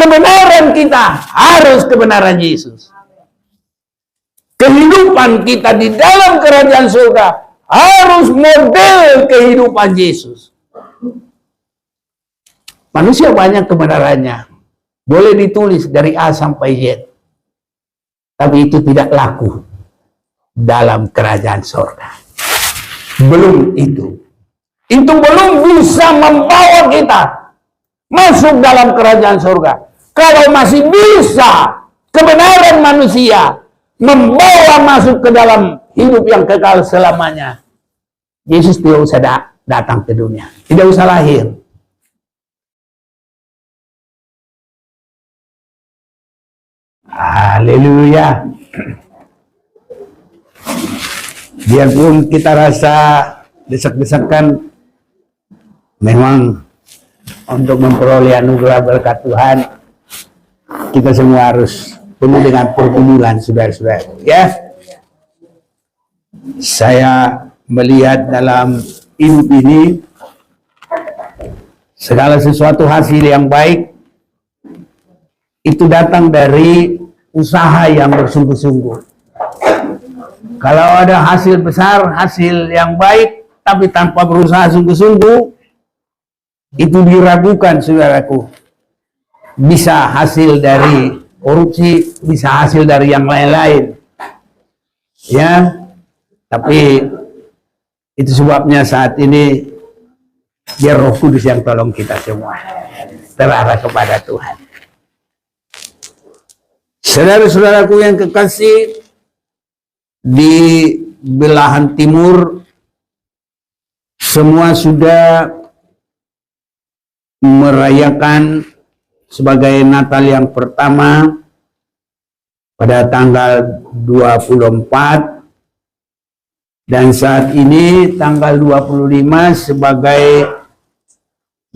Kebenaran kita harus kebenaran Yesus. Kehidupan kita di dalam kerajaan surga harus model kehidupan Yesus. Manusia banyak kebenarannya. Boleh ditulis dari A sampai Z. Tapi itu tidak laku dalam kerajaan surga. Belum itu. Itu belum bisa membawa kita masuk dalam kerajaan surga. Kalau masih bisa kebenaran manusia membawa masuk ke dalam hidup yang kekal selamanya, Yesus tidak usah datang ke dunia, tidak usah lahir. Haleluya. Biarpun kita rasa desak-desakan, memang untuk memperoleh anugerah berkat Tuhan, kita semua harus penuh dengan pergumulan, saudara-saudara. Ya, saya melihat dalam hidup ini segala sesuatu hasil yang baik itu datang dari usaha yang bersungguh-sungguh. Kalau ada hasil besar, hasil yang baik, tapi tanpa berusaha sungguh-sungguh, itu diragukan, saudaraku. Bisa hasil dari korupsi, bisa hasil dari yang lain-lain. Ya, tapi itu sebabnya saat ini biar Roh Kudus yang tolong kita semua terarah kepada Tuhan. Saudara-saudaraku yang kekasih, di belahan timur semua sudah merayakan sebagai Natal yang pertama pada tanggal 24, dan saat ini tanggal 25 sebagai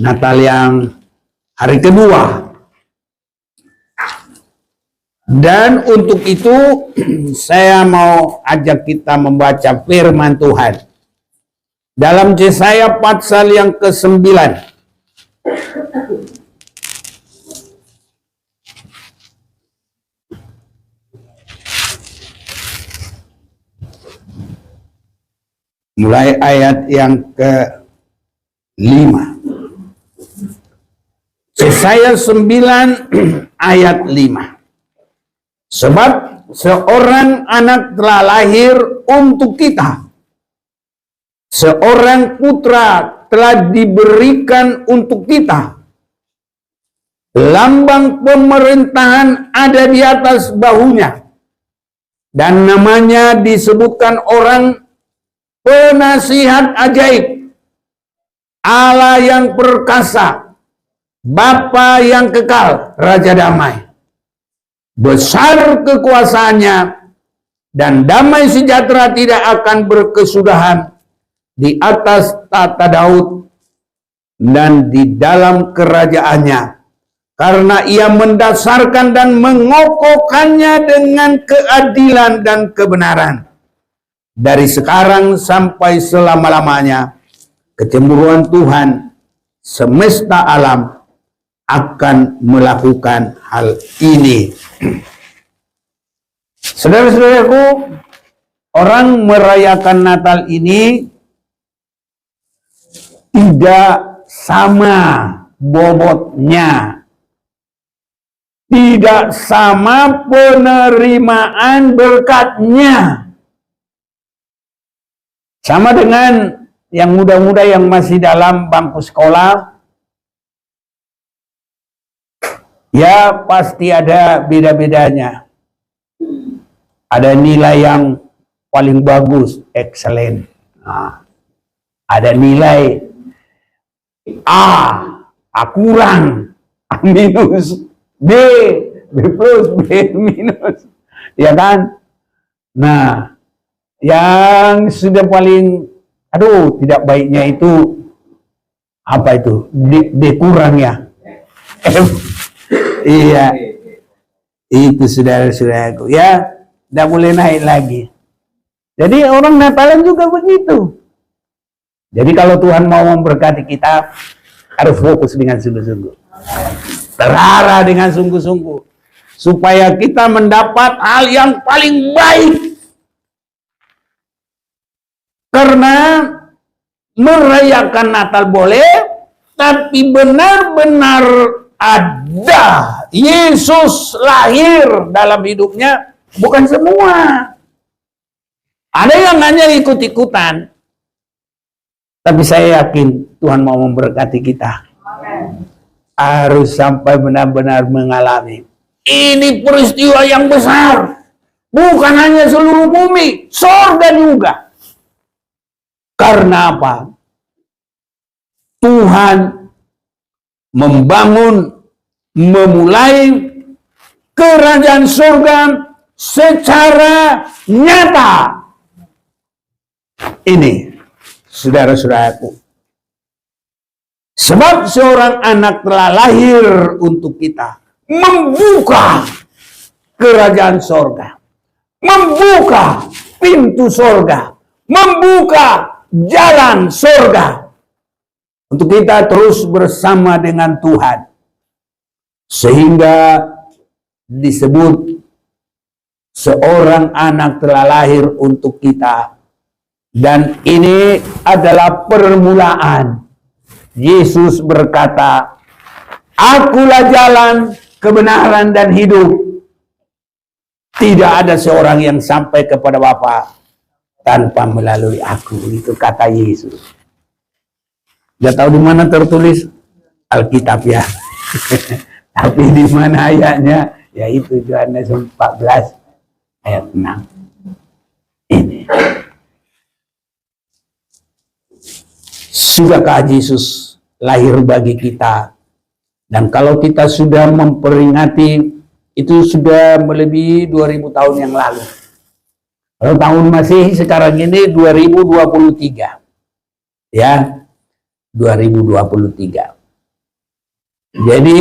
Natal yang hari kedua. Dan untuk itu saya mau ajak kita membaca firman Tuhan dalam Yesaya pasal yang ke-9. Mulai ayat yang ke-5. Yesaya 9 ayat 5. Sebab seorang anak telah lahir untuk kita, seorang putra telah diberikan untuk kita, lambang pemerintahan ada di atas bahunya, dan namanya disebutkan orang penasihat ajaib, Allah yang perkasa, Bapa yang kekal, Raja damai. Besar kekuasaannya dan damai sejahtera tidak akan berkesudahan di atas tata Daud dan di dalam kerajaannya, karena ia mendasarkan dan mengokohkannya dengan keadilan dan kebenaran. Dari sekarang sampai selama-lamanya, kecemburuan Tuhan semesta alam akan melakukan hal ini. Saudara-saudaraku, orang merayakan Natal ini tidak sama bobotnya, tidak sama penerimaan berkatnya. Sama dengan yang muda-muda yang masih dalam bangku sekolah, ya pasti ada beda-bedanya. Ada nilai yang paling bagus, excellent. Nah, ada nilai A kurang, A minus, B plus, B minus. Ya kan? Nah, yang sudah paling, tidak baiknya itu, apa itu? D kurang ya? Iya, itu saudara-saudaraku ya, tidak boleh naik lagi. Jadi orang Natalan juga begitu. Jadi kalau Tuhan mau memberkati kita, harus fokus dengan sungguh-sungguh. terarah dengan sungguh-sungguh, supaya kita mendapat hal yang paling baik. Karena merayakan Natal boleh, tapi benar-benar ada Yesus lahir dalam hidupnya, bukan semua. Ada yang hanya ikut-ikutan. Tapi saya yakin Tuhan mau memberkati kita. Harus sampai benar-benar mengalami. Ini peristiwa yang besar. Bukan hanya seluruh bumi, surga juga. Karena apa? Tuhan memulai kerajaan surga secara nyata. Ini, saudara-saudaraku. Sebab seorang anak telah lahir untuk kita. Membuka kerajaan surga. Membuka pintu surga. Membuka jalan surga. Untuk kita terus bersama dengan Tuhan. Sehingga disebut seorang anak telah lahir untuk kita. Dan ini adalah permulaan. Yesus berkata, "Akulah jalan, kebenaran, dan hidup. Tidak ada seorang yang sampai kepada Bapa tanpa melalui aku." Itu kata Yesus. Gak tahu di mana tertulis Alkitab ya. Tapi di mana ayatnya? Yaitu Yohanes 14 ayat 6. Ini. Sudahkah Yesus lahir bagi kita? Dan kalau kita sudah memperingati, itu sudah melebihi 2000 tahun yang lalu. Kalau tahun Masehi sekarang ini 2023. Ya, 2023. Jadi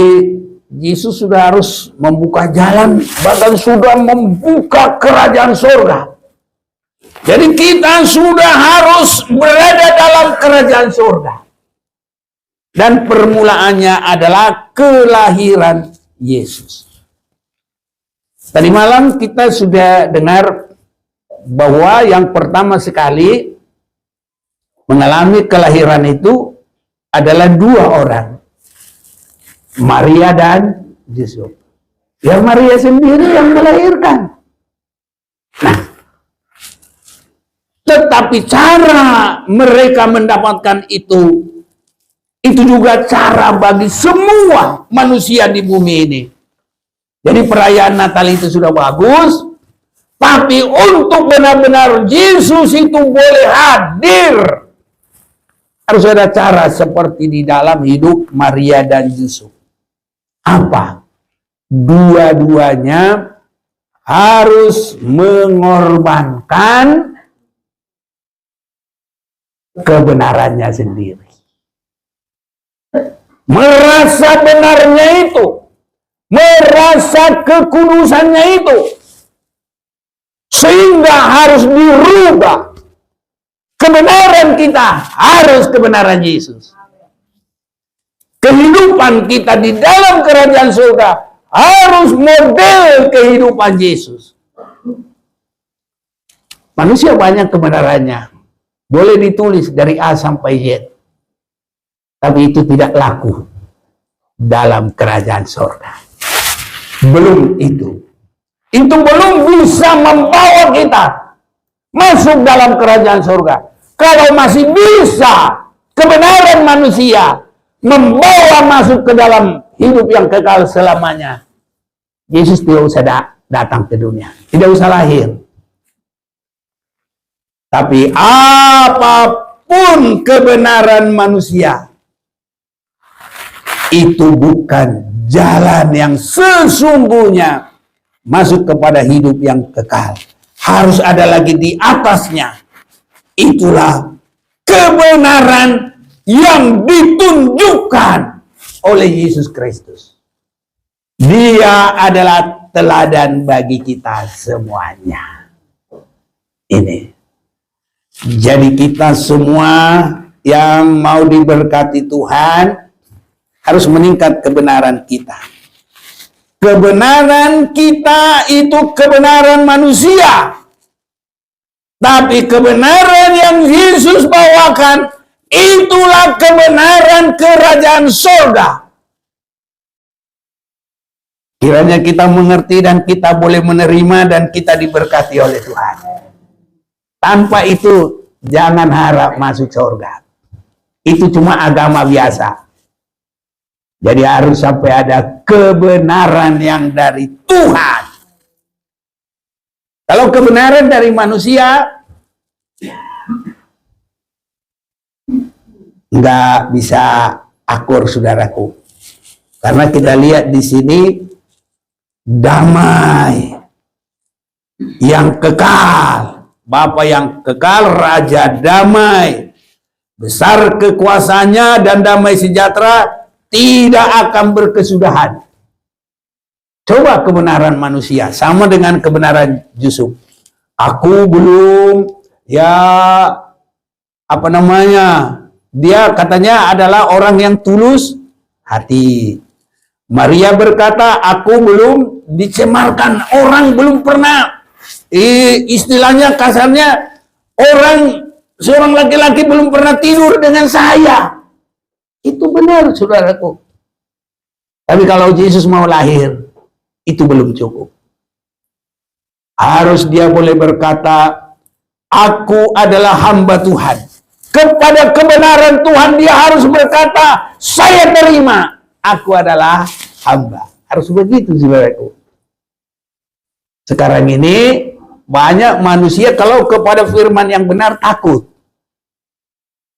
Yesus sudah harus membuka jalan, bahkan sudah membuka kerajaan surga. Jadi kita sudah harus berada dalam kerajaan surga. Dan permulaannya adalah kelahiran Yesus. Tadi malam kita sudah dengar bahwa yang pertama sekali mengalami kelahiran itu adalah dua orang. Maria dan Yusuf. Ya, Maria sendiri yang melahirkan. Nah, tetapi cara mereka mendapatkan itu juga cara bagi semua manusia di bumi ini. Jadi perayaan Natal itu sudah bagus, tapi untuk benar-benar Yesus itu boleh hadir, harus ada cara seperti di dalam hidup Maria dan Yusuf. Apa? Dua-duanya harus mengorbankan kebenarannya sendiri. Merasa benarnya itu, merasa kekudusannya itu, sehingga harus dirubah. Kebenaran kita harus kebenaran Yesus. Kehidupan kita di dalam kerajaan surga harus model kehidupan Yesus. Manusia banyak kebenarannya. Boleh ditulis dari A sampai Z. Tapi itu tidak laku dalam kerajaan surga. Belum itu. Itu belum bisa membawa kita masuk dalam kerajaan surga. Kalau masih bisa kebenaran manusia membawa masuk ke dalam hidup yang kekal selamanya, Yesus tidak usah datang ke dunia. Tidak usah lahir. Tapi apapun kebenaran manusia, itu bukan jalan yang sesungguhnya masuk kepada hidup yang kekal. Harus ada lagi di atasnya. Itulah kebenaran yang ditunjukkan oleh Yesus Kristus. Dia adalah teladan bagi kita semuanya. Ini. Jadi kita semua yang mau diberkati Tuhan harus meningkat kebenaran kita. kebenaran kita itu kebenaran manusia. Tapi kebenaran yang Yesus bawakan, itulah kebenaran kerajaan surga. Kiranya kita mengerti dan kita boleh menerima dan kita diberkati oleh Tuhan. Tanpa itu, jangan harap masuk surga. Itu cuma agama biasa. Jadi harus sampai ada kebenaran yang dari Tuhan. Kalau kebenaran dari manusia, nggak bisa akur, saudaraku. Karena kita lihat di sini, damai yang kekal, Bapa yang kekal, Raja damai, besar kekuasaannya dan damai sejahtera, tidak akan berkesudahan. Coba kebenaran manusia sama dengan kebenaran Yusuf. Aku belum, dia katanya adalah orang yang tulus hati. Maria berkata, aku belum dicemarkan, orang belum pernah, istilahnya kasarnya, seorang laki-laki belum pernah tidur dengan saya. Itu benar, saudaraku. Tapi kalau Yesus mau lahir, itu belum cukup. Harus dia boleh berkata, aku adalah hamba Tuhan. Kepada kebenaran Tuhan dia harus berkata, saya terima, aku adalah hamba. Harus begitu, saudaraku. Sekarang ini banyak manusia kalau kepada firman yang benar takut.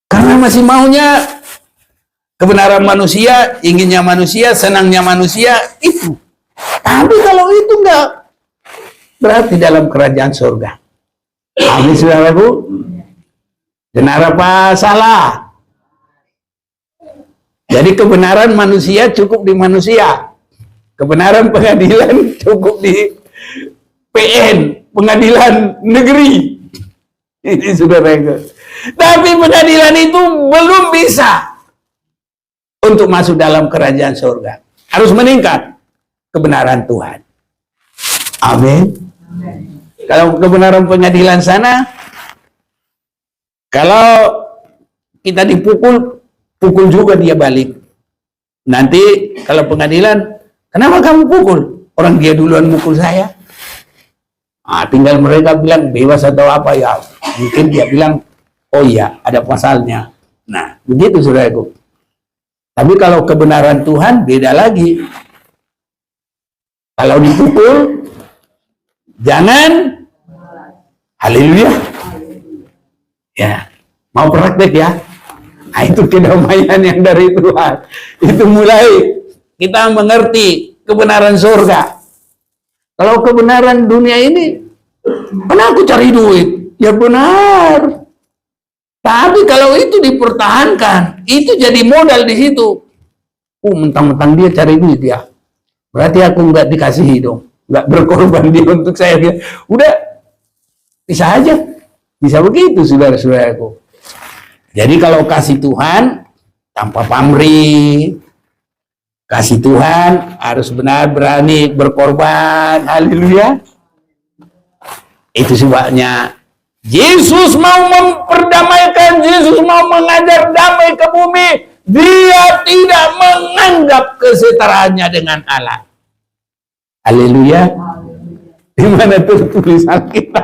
Karena masih maunya kebenaran manusia, inginnya manusia, senangnya manusia, itu. Tapi kalau itu enggak, berarti dalam kerajaan surga. Amin, saudaraku. Benar apa salah? Jadi kebenaran manusia cukup di manusia. Kebenaran pengadilan cukup di PN, pengadilan negeri. Ini saudaraku. Tapi pengadilan itu belum bisa untuk masuk dalam kerajaan surga. Harus meningkat kebenaran Tuhan. Amin. Kalau kebenaran pengadilan sana, kalau kita dipukul, pukul juga dia balik. Nanti kalau pengadilan, kenapa kamu pukul? Orang dia duluan mukul saya. Tinggal mereka bilang bebas atau apa ya. Mungkin dia bilang, oh iya, ada pasalnya. Nah, begitu saudaraku. Tapi kalau kebenaran Tuhan beda lagi. Kalau dipukul, jangan. Haleluya. Ya, mau praktek ya. Nah, itu kedamaian yang dari Tuhan. Itu mulai kita mengerti kebenaran surga. Kalau kebenaran dunia ini, mana aku cari duit? Ya benar. Tapi kalau itu dipertahankan, itu jadi modal di situ. Mentang-mentang dia cari duit ya. Berarti aku nggak dikasihi dong. Nggak berkorban dia untuk saya. Udah, bisa aja. Bisa begitu, saudara-saudaraku. Jadi kalau kasih Tuhan, tanpa pamrih. Kasih Tuhan harus benar berani berkorban. Haleluya. Itu sebabnya Yesus mau memperdamaikan, Yesus mau mengajar damai ke bumi. Dia tidak menganggap kesetaraannya dengan Allah. Haleluya. Di mana tulisan kita?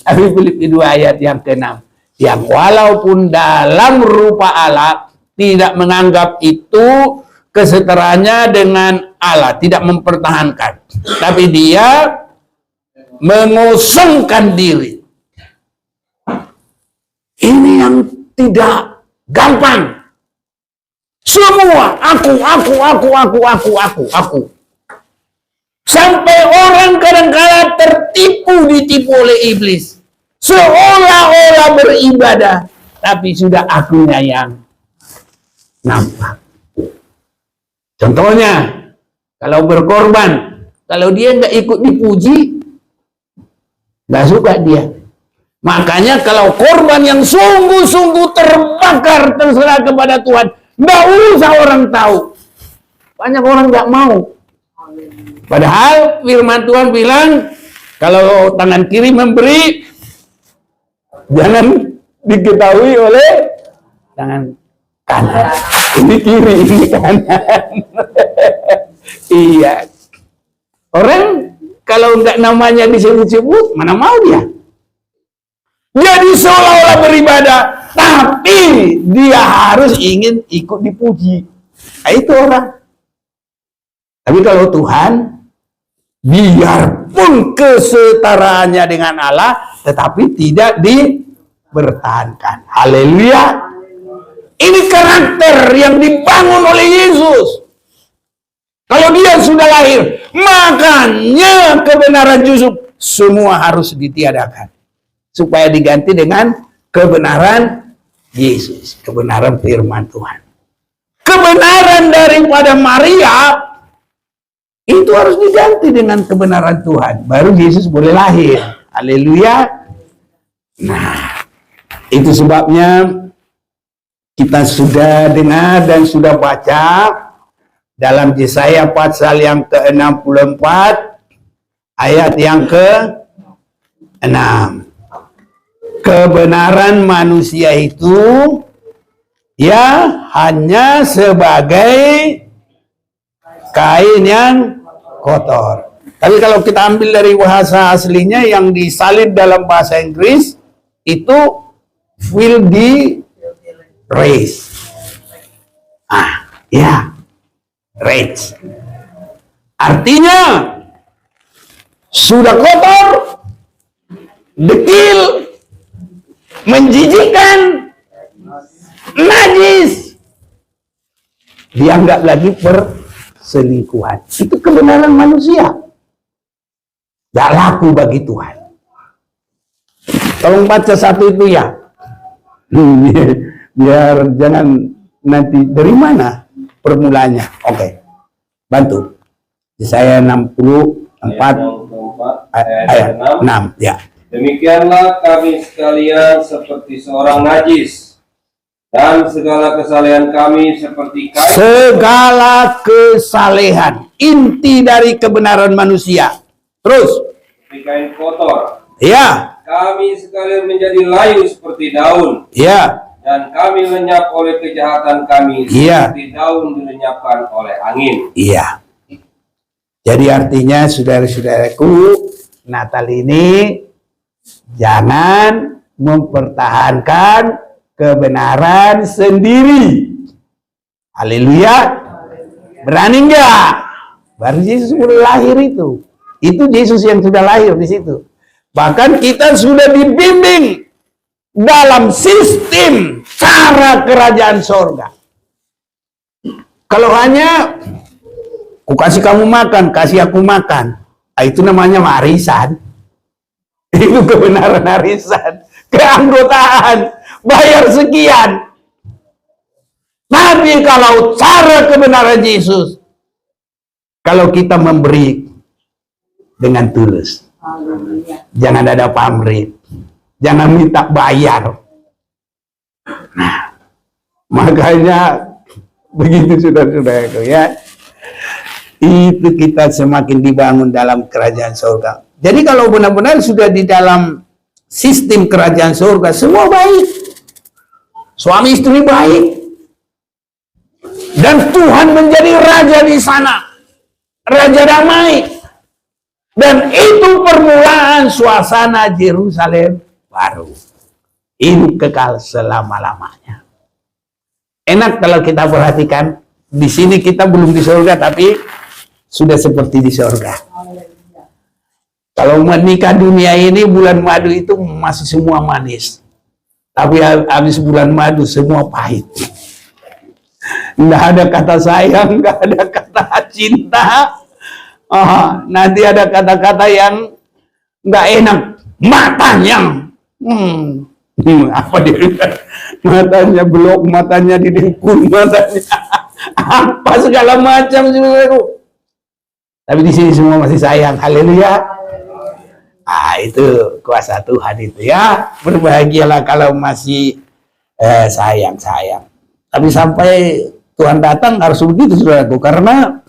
Tapi Filipi 2 ayat yang ke-6. Yang walaupun dalam rupa Allah, tidak menganggap itu kesetaraannya dengan Allah, tidak mempertahankan. Tapi dia mengosongkan diri. Ini yang tidak gampang. Semua aku. Sampai orang kadang-kala tertipu, ditipu oleh iblis. Seolah-olah beribadah, tapi sudah akunya yang nampak. Contohnya, kalau berkorban, kalau dia nggak ikut dipuji, nggak suka dia. Makanya kalau korban yang sungguh-sungguh terbakar terserah kepada Tuhan, nggak usah orang tahu. Banyak orang nggak mau. Padahal firman Tuhan bilang, kalau tangan kiri memberi, jangan diketahui oleh tangan kanan. Ini kiri, ini kanan. Iya. Orang kalau nggak namanya disebut-sebut, mana mau dia? Jadi seolah-olah beribadah, tapi dia harus ingin ikut dipuji. Nah, itu orang. Tapi kalau Tuhan, biarpun kesetaraannya dengan Allah, tetapi tidak dipertahankan. Haleluya. Ini karakter yang dibangun oleh Yesus. Kalau dia sudah lahir, makanya kebenaran Yusuf semua harus ditiadakan. Supaya diganti dengan kebenaran Yesus. Kebenaran firman Tuhan. Kebenaran daripada Maria itu harus diganti dengan kebenaran Tuhan. Baru Yesus boleh lahir. Haleluya. Nah, itu sebabnya kita sudah dengar dan sudah baca dalam Yesaya pasal yang ke-64 ayat yang ke-6. Kebenaran manusia itu ya hanya sebagai kain yang kotor. Tapi kalau kita ambil dari bahasa aslinya yang disalin dalam bahasa Inggris, itu will be raised. Ya, raised. Artinya sudah kotor, dekil, menjijikkan, najis, dianggap lagi perselingkuhan. Itu kebenaran manusia. Gak laku bagi Tuhan. Tolong baca satu itu ya. Biar jangan nanti dari mana permulanya. Oke. Bantu. Yesaya 64 ayat 6 ya. Demikianlah kami sekalian seperti seorang najis, dan segala kesalehan kami seperti kain. Segala kesalehan, inti dari kebenaran manusia. Terus. Seperti kain kotor. Ya. Kami sekalian menjadi layu seperti daun. Ya. Dan kami lenyap oleh kejahatan kami, Ya. seperti daun dilenyapkan oleh angin. Iya. Jadi artinya saudara-saudaraku, Natal ini jangan mempertahankan kebenaran sendiri. Haleluya. Berani enggak? Baru Yesus sudah lahir itu. Itu Yesus yang sudah lahir di situ. Bahkan kita sudah dibimbing dalam sistem cara kerajaan sorga. Kalau hanya ku kasih kamu makan, kasih aku makan, itu namanya warisan. Itu kebenaran arisan, keanggotaan, bayar sekian. Tapi kalau cara kebenaran Yesus, kalau kita memberi dengan tulus, jangan ada pamrih, jangan minta bayar. Nah, makanya begitu saudara-saudaraku ya, itu kita semakin dibangun dalam kerajaan surga. Jadi kalau benar-benar sudah di dalam sistem kerajaan surga, semua baik. Suami istri baik. Dan Tuhan menjadi raja di sana. Raja damai. Dan itu permulaan suasana Yerusalem baru. Hidup kekal selama-lamanya. Enak kalau kita perhatikan. Di sini kita belum di surga, tapi sudah seperti di surga. Kalau menikah dunia ini, bulan madu itu masih semua manis. Tapi habis bulan madu semua pahit. Nggak ada kata sayang, nggak ada kata cinta. Nanti ada kata-kata yang nggak enak. Matanya. Apa dia? Matanya blok, matanya didengkul, matanya. Apa segala macam. Tapi di sini semua masih sayang. Haleluya. Itu kuasa Tuhan itu ya. Berbahagialah kalau masih sayang. Tapi sampai Tuhan datang harus begitu, saudaraku, karena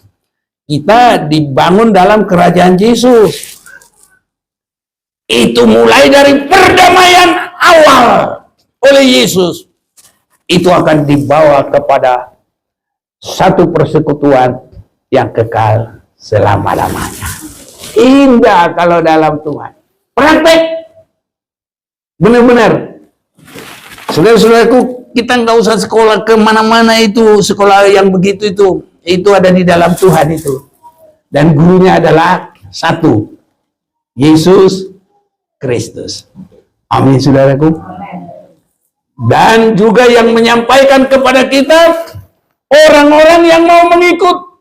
kita dibangun dalam kerajaan Yesus. Itu mulai dari perdamaian awal oleh Yesus, itu akan dibawa kepada satu persekutuan yang kekal selama-lamanya. Indah kalau dalam Tuhan. Praktek. Benar-benar. Saudara-saudaraku, kita nggak usah sekolah kemana-mana itu. Sekolah yang begitu itu ada di dalam Tuhan itu. Dan gurunya adalah satu. Yesus Kristus. Amin, saudaraku. Dan juga yang menyampaikan kepada kita orang-orang yang mau mengikut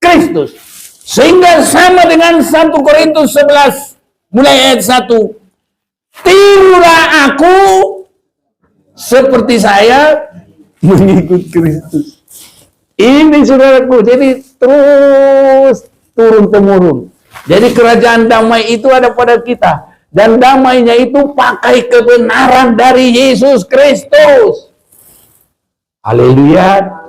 Kristus. Sehingga sama dengan 1 Korintus 11 mulai ayat 1. Tirulah aku seperti saya mengikut Kristus. Ini saudaraku, jadi terus turun-temurun. Jadi kerajaan damai itu ada pada kita. Dan damainya itu pakai kebenaran dari Yesus Kristus. Haleluya.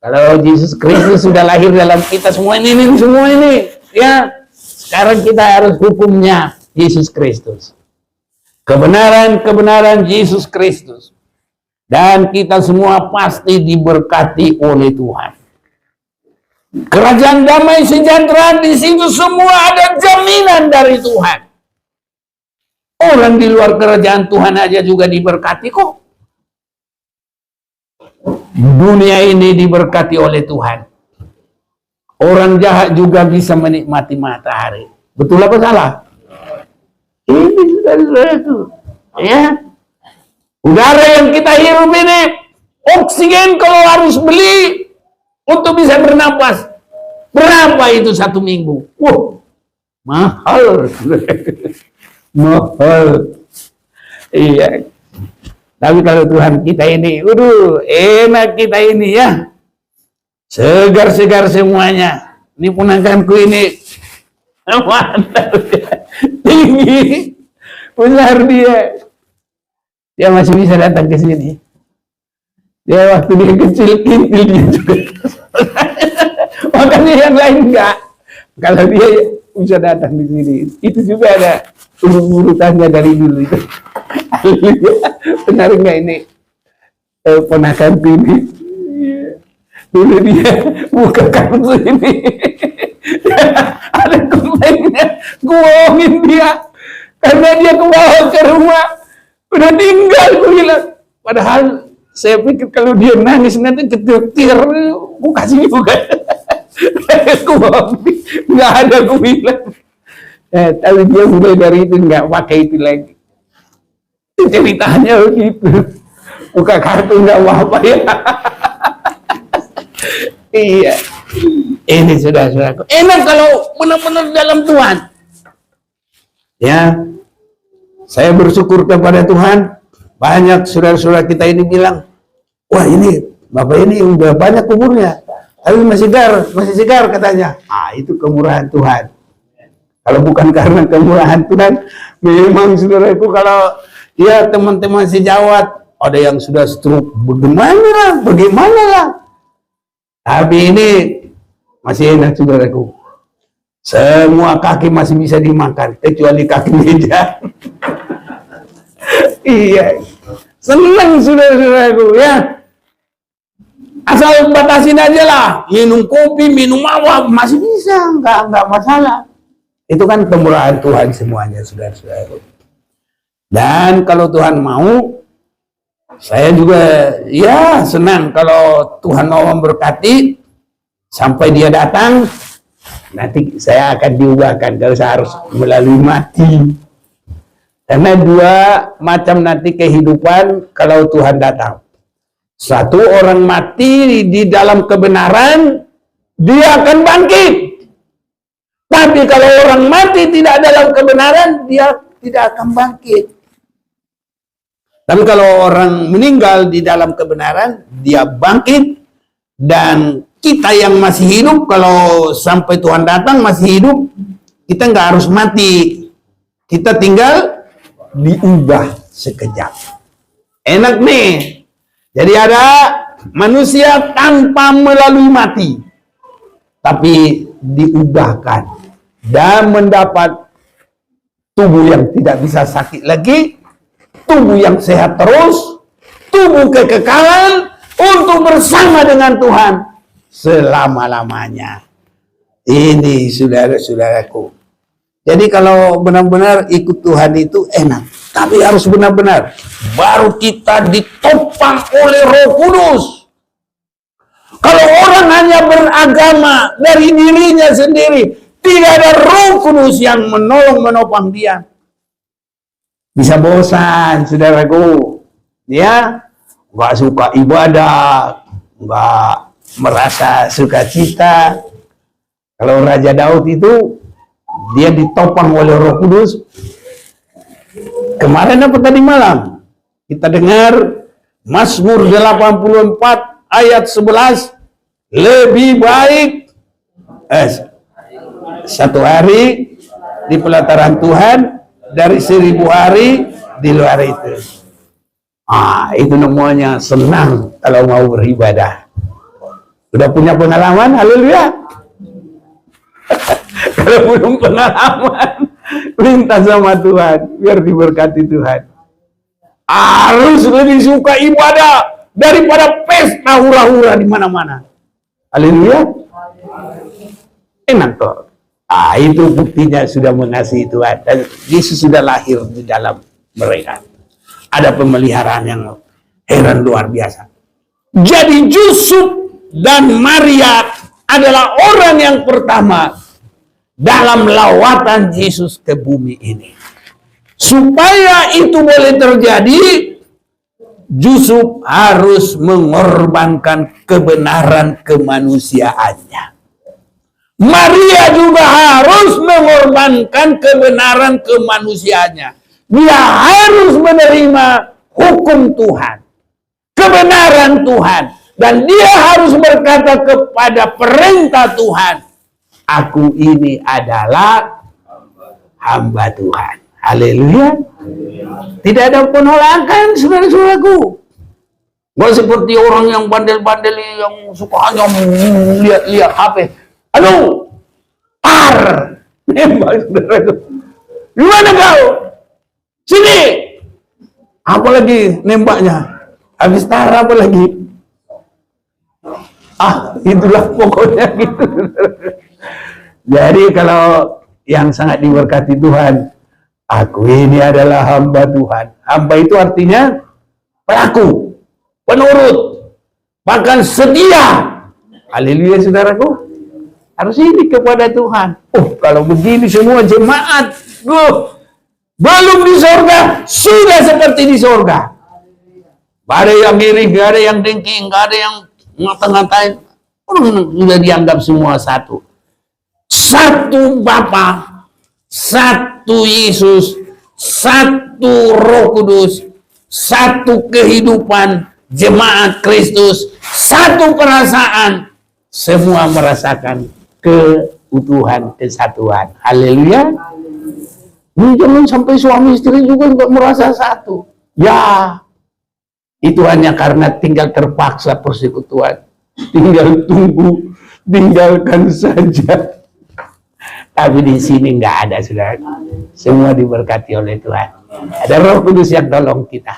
Kalau Yesus Kristus sudah lahir dalam kita semua ini, ya. Sekarang kita harus hukumnya Yesus Kristus. Kebenaran Yesus Kristus. Dan kita semua pasti diberkati oleh Tuhan. Kerajaan damai sejahtera, di situ semua ada jaminan dari Tuhan. Orang di luar kerajaan Tuhan aja juga diberkati kok. Dunia ini diberkati oleh Tuhan. Orang jahat juga bisa menikmati matahari. Betul apa salah? Ini saudara itu, ya. Udara yang kita hirup ini, oksigen kalau harus beli untuk bisa bernapas, berapa itu 1 minggu? Wah, mahal. Mahal. Iya. Tapi kalau Tuhan kita ini, enak kita ini ya. Segar-segar semuanya. Ini ponakanku ini mantap. Tinggi. Besar dia. Dia masih bisa datang ke sini. Dia waktu dia kecil kintil dia juga. Makanya yang lain enggak. Kalau dia bisa datang di sini, itu juga ada urutannya dari dulu itu. Benar enggak ini ponakan ini? Dulu dia buka kartu ini, ada komplainnya, bohongin dia karena dia kebawa ke rumah, udah tinggal, gue bilang. Padahal saya pikir kalau dia nangis nanti ketir-ketir, gue kasih juga. Nggak ada, gue bilang. Tapi dia mulai dari itu nggak pakai itu lagi. Ceritanya begitu. Buka kartu nggak apa-apa ya. Iya. Ini saudara-saudaraku. Enak kalau benar-benar dalam Tuhan. Ya. Saya bersyukur kepada Tuhan. Banyak saudara-saudara kita ini bilang, wah ini Bapak ini udah banyak umurnya, tapi masih segar katanya. Itu kemurahan Tuhan. Kalau bukan karena kemurahan Tuhan, memang saudaraku, kalau ya teman-teman sejawat ada yang sudah stroke, bagaimana lah. Tapi ini masih enak saudaraku. Semua kaki masih bisa dimakan, kecuali kaki meja. Iya, senang saudara-saudaraku ya. Asal batasin aja lah, minum kopi, minum apa masih bisa, nggak masalah. Itu kan kemurahan Tuhan semuanya, saudara-saudaraku. Dan kalau Tuhan mau, saya juga ya senang kalau Tuhan mau memberkati sampai dia datang. Nanti saya akan diubahkan, kalau saya harus melalui mati. Karena 2 macam nanti kehidupan kalau Tuhan datang. Satu, orang mati di dalam kebenaran, dia akan bangkit. Tapi kalau orang mati tidak dalam kebenaran, dia tidak akan bangkit. Tapi kalau orang meninggal di dalam kebenaran, dia bangkit. Dan kita yang masih hidup, kalau sampai Tuhan datang masih hidup, kita nggak harus mati. Kita tinggal diubah sekejap. Enak nih. Jadi ada manusia tanpa melalui mati, tapi diubahkan dan mendapat tubuh yang tidak bisa sakit lagi, tubuh yang sehat terus, tubuh kekekalan untuk bersama dengan Tuhan selama-lamanya. Ini saudara-saudaraku. Jadi kalau benar-benar ikut Tuhan itu enak, tapi harus benar-benar. Baru kita ditopang oleh Roh Kudus. Kalau orang hanya beragama dari dirinya sendiri, tidak ada Roh Kudus yang menolong menopang dia, bisa bosan, saudaraku. Ya, nggak suka ibadah, nggak merasa sukacita. Kalau Raja Daud itu dia ditopang oleh Roh Kudus. Kemarin apa tadi malam kita dengar Mazmur 84 ayat 11, lebih baik satu hari di pelataran Tuhan dari 1000 hari di luar itu. Itu namanya senang kalau mau beribadah. Sudah punya pengalaman? Haleluya. Kalau belum pengalaman, minta sama Tuhan biar diberkati Tuhan. Harus lebih suka ibadah daripada pesta hura-hura di mana-mana. Haleluya. Enak toh. Itu buktinya sudah mengasihi Tuhan dan Yesus sudah lahir di dalam mereka. Ada pemeliharaan yang heran luar biasa. Jadi Yusuf dan Maria adalah orang yang pertama dalam lawatan Yesus ke bumi ini. Supaya itu boleh terjadi, Yusuf harus mengorbankan kebenaran kemanusiaannya. Maria juga harus mengorbankan kebenaran kemanusiaannya. Dia harus menerima hukum Tuhan, kebenaran Tuhan, dan dia harus berkata kepada perintah Tuhan, aku ini adalah hamba Tuhan. Haleluya. Tidak ada penolakan, saudara-saudaraku. Nggak seperti orang yang bandel-bandel yang suka hanya lihat-lihat HP. Aduh, nembak saudaraku. Gimana kau? Sini. Apalagi nembaknya. Habis tar apa lagi? Itulah pokoknya gitu. Jadi kalau yang sangat diberkati Tuhan, aku ini adalah hamba Tuhan. Hamba itu artinya pelaku, penurut, bahkan setia. Haleluya saudaraku. Harus ini kepada Tuhan. Kalau begini semua jemaat, belum di sorga, sudah seperti di sorga. Gak ada yang iri, gak ada yang dengki, gak ada yang ngata-ngatain. Sudah dianggap semua satu. Satu Bapa, satu Yesus, satu Roh Kudus, satu kehidupan jemaat Kristus, satu perasaan. Semua merasakan keutuhan, kesatuan. Haleluya. Jangan sampai suami istri juga nggak merasa satu. Ya, itu hanya karena tinggal terpaksa persekutuan. Tinggal tunggu, tinggalkan saja. Tapi di sini nggak ada, saudara. Semua diberkati oleh Tuhan. Ada Roh Kudus yang tolong kita.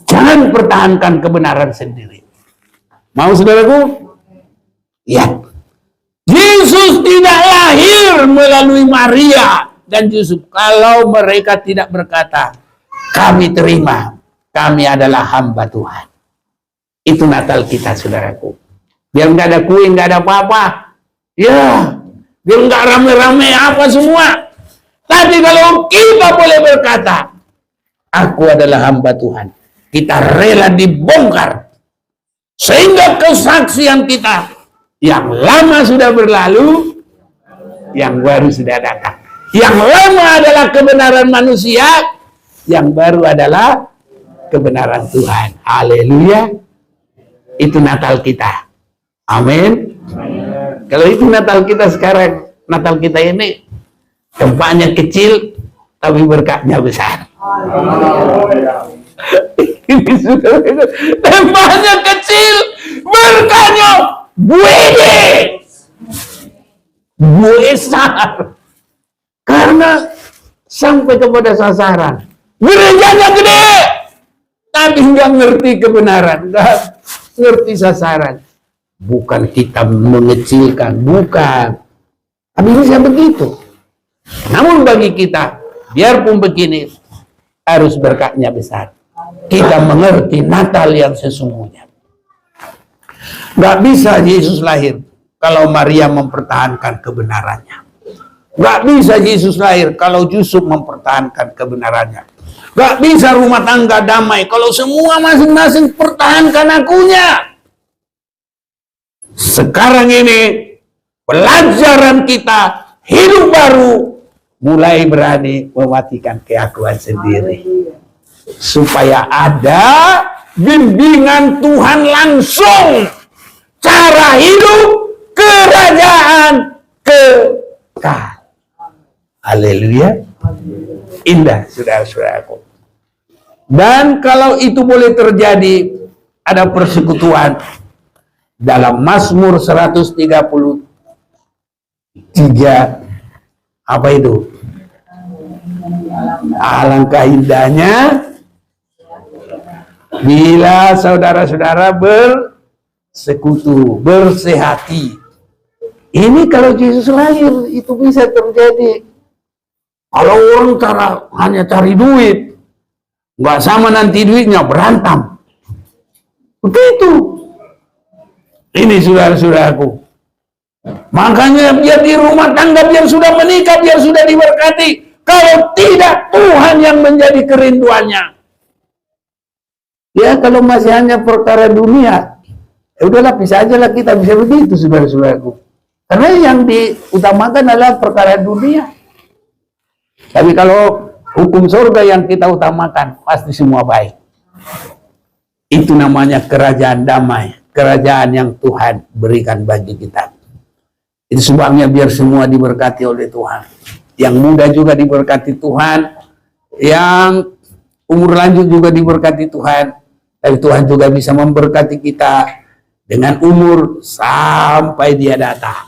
Jangan pertahankan kebenaran sendiri. Mau saudaraku? Ya. Yesus tidak lahir melalui Maria dan Yusuf kalau mereka tidak berkata, kami terima, kami adalah hamba Tuhan. Itu Natal kita, saudaraku. Biar nggak ada kue, nggak ada apa-apa. Ya, biar nggak rame-rame apa semua. Tapi kalau kita boleh berkata, aku adalah hamba Tuhan, kita rela dibongkar. Sehingga kesaksian kita yang lama sudah berlalu, yang baru sudah datang. Yang lama adalah kebenaran manusia, yang baru adalah kebenaran Tuhan. Haleluya. Itu Natal kita. Amin. Kalau itu Natal kita sekarang, Natal kita ini tempatnya kecil tapi berkatnya besar. Ini sudah tempatnya kecil, berkahnya besar. Karena sampai kepada sasaran. Gerejanya gede, tapi nggak ngerti kebenaran, nggak ngerti sasaran. Bukan kita mengecilkan, bukan. Tapi bisa begitu. Namun bagi kita, biarpun begini, harus berkatnya besar. Kita mengerti Natal yang sesungguhnya. Nggak bisa Yesus lahir kalau Maria mempertahankan kebenarannya. Nggak bisa Yesus lahir kalau Yusuf mempertahankan kebenarannya. Nggak bisa rumah tangga damai kalau semua masing-masing pertahankan akunya. Sekarang ini pelajaran kita hidup baru, mulai berani mematikan keakuan sendiri. Supaya ada bimbingan Tuhan langsung. Cara hidup kerajaan kekal. Haleluya. Indah, saudara-saudaraku. Dan kalau itu boleh terjadi, ada persekutuan. Dalam Mazmur 133, apa itu? Alangkah indahnya bila saudara-saudara bersekutu, bersehati. Ini kalau Yesus lahir, itu bisa terjadi. Kalau orang hanya cari duit, nggak sama nanti duitnya, berantem. Begitu. Ini saudara-saudaraku. Makanya biar di rumah tangga, biar sudah menikah, biar sudah diberkati. Kalau tidak, Tuhan yang menjadi kerinduannya. Ya, kalau masih hanya perkara dunia, ya udahlah, bisa aja lah kita bisa begitu, saudara-saudaraku. Karena yang diutamakan adalah perkara dunia. Tapi kalau hukum surga yang kita utamakan, pasti semua baik. Itu namanya kerajaan damai. Kerajaan yang Tuhan berikan bagi kita. Itu sebabnya biar semua diberkati oleh Tuhan. Yang muda juga diberkati Tuhan. Yang umur lanjut juga diberkati Tuhan. Tapi Tuhan juga bisa memberkati kita dengan umur sampai dia datang.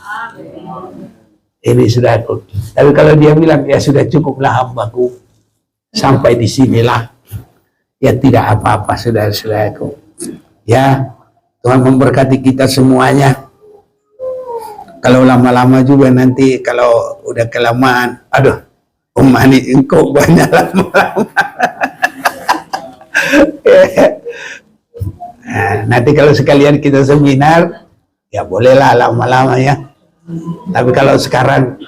Ini sudah. Tapi kalau dia bilang, ya sudah cukuplah hambaku, sampai di sinilah, ya tidak apa-apa, saudara-saudaraku. Ya, Tuhan memberkati kita semuanya. Kalau lama-lama juga nanti, kalau udah kelamaan, aduh, Mani engkau banyak lama-lama. Nah, nanti kalau sekalian kita seminar, ya bolehlah lama-lama ya. Tapi kalau sekarang,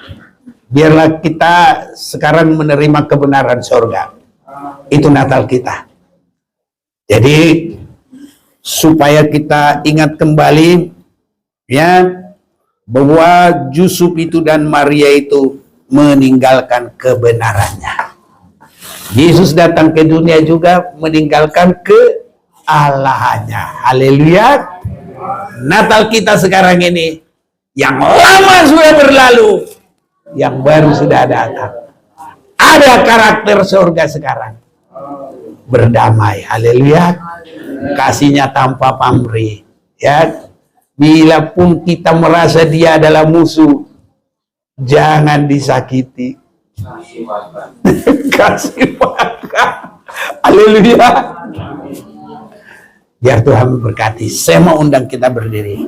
biarlah kita sekarang menerima kebenaran surga. Itu Natal kita. Jadi, supaya kita ingat kembali, ya, bahwa Yusuf itu dan Maria itu meninggalkan kebenarannya. Yesus datang ke dunia juga meninggalkan kealahannya. Haleluya. Natal kita sekarang ini, yang lama sudah berlalu, yang baru sudah datang. Ada karakter surga sekarang. Berdamai. Haleluya. Kasihnya tanpa pamrih. Ya. Bila pun kita merasa dia adalah musuh, jangan disakiti. Kasih makan. Haleluya. Biar Tuhan memberkati. Saya mau undang kita berdiri.